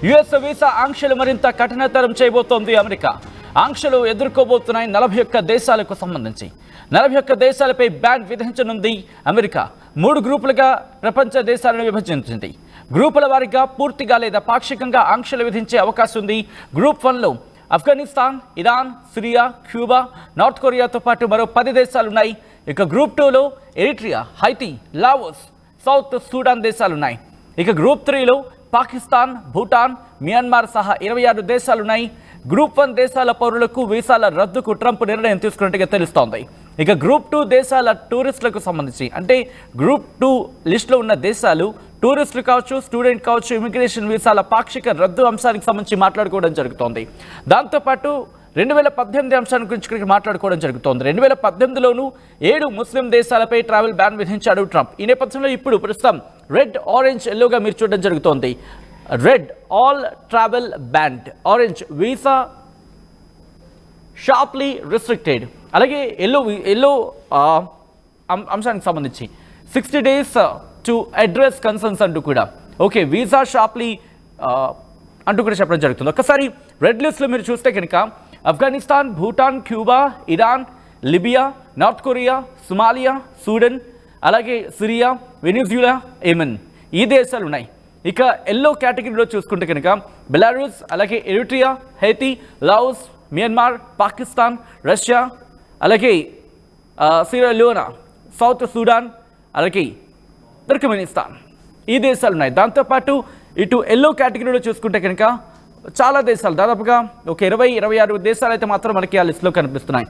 US visa ఆంక్షలు మరింత కఠినతరం చేయబోతోంది అమెరికా. ఆంక్షలు ఎదుర్కోబోతున్నాయి 41 దేశాలకు సంబంధించి. 41 దేశాలపై బ్యాన్ విధించనుంది అమెరికా. 3 గ్రూపులుగా ప్రపంచ దేశాలను విభజించింది. గ్రూపుల వారీగా పూర్తిగా లేదా పాక్షికంగా ఆంక్షలు విధించే అవకాశం ఉంది. గ్రూప్ 1లో Afghanistan, Iran, Syria, Cuba, North కొరియాతో పాటు మరో 10 దేశాలున్నాయి. ఇక గ్రూప్ 2లో Eritrea, Haiti, Laos, South Sudan దేశాలున్నాయి. ఇక గ్రూప్ 3లో పాకిస్తాన్, భూటాన్, మియన్మార్ సహా 26 దేశాలున్నాయి. గ్రూప్ 1 దేశాల పౌరులకు వీసాల రద్దుకు ట్రంప్ నిర్ణయం తీసుకున్నట్టుగా తెలుస్తోంది. ఇక గ్రూప్ 2 దేశాల టూరిస్టులకు సంబంధించి, అంటే గ్రూప్ 2 లిస్టులో ఉన్న దేశాలు టూరిస్టులు కావచ్చు, స్టూడెంట్ కావచ్చు, ఇమిగ్రేషన్ వీసాల పాక్షిక రద్దు అంశానికి సంబంధించి మాట్లాడుకోవడం జరుగుతోంది. దాంతోపాటు 2018 అంశాన్ని గురించి మాట్లాడుకోవడం జరుగుతోంది. 2018లోనూ 7 ముస్లిం దేశాలపై ట్రావెల్ బ్యాన్ విధించాడు ట్రంప్. ఈ నేపథ్యంలో ఇప్పుడు ప్రస్తుతం రెడ్, ఆరెంజ్, ఎల్లోగా మీరు చూడడం జరుగుతోంది. Red all travel banned, orange visa sharply restricted, అలాగే ఎల్లో అంశానికి సంబంధించి 60 days టు అడ్రస్ కన్సర్న్స్ అంటూ కూడా ఓకే వీసా షార్ప్లీ అంటూ కూడా చెప్పడం జరుగుతుంది. ఒకసారి రెడ్ లిస్ట్లో మీరు చూస్తే కనుక Afghanistan, Bhutan, Cuba, Iran, Libya, north Korea, Somalia, Sudan, అలాగే సిరియా, వెనిజులా, యెమెన్ ఈ దేశాలు ఉన్నాయి. ఇక ఎల్లో కేటగిరీలో చూసుకుంటే కనుక బెలారూస్, అలాగే Eritrea, Haiti, Laos, Myanmar, Pakistan, Russia, అలాగే సిరియా లియోనా, సౌత్ సూడాన్, అలాగే తుర్కమెనిస్తాన్ ఈ దేశాలు ఉన్నాయి. దాంతోపాటు ఇటు ఎల్లో కేటగిరీలో చూసుకుంటే కనుక చాలా దేశాలు, దాదాపుగా ఒక 20-26 దేశాలు అయితే మాత్రం మనకి ఆ లిస్టులో కనిపిస్తున్నాయి.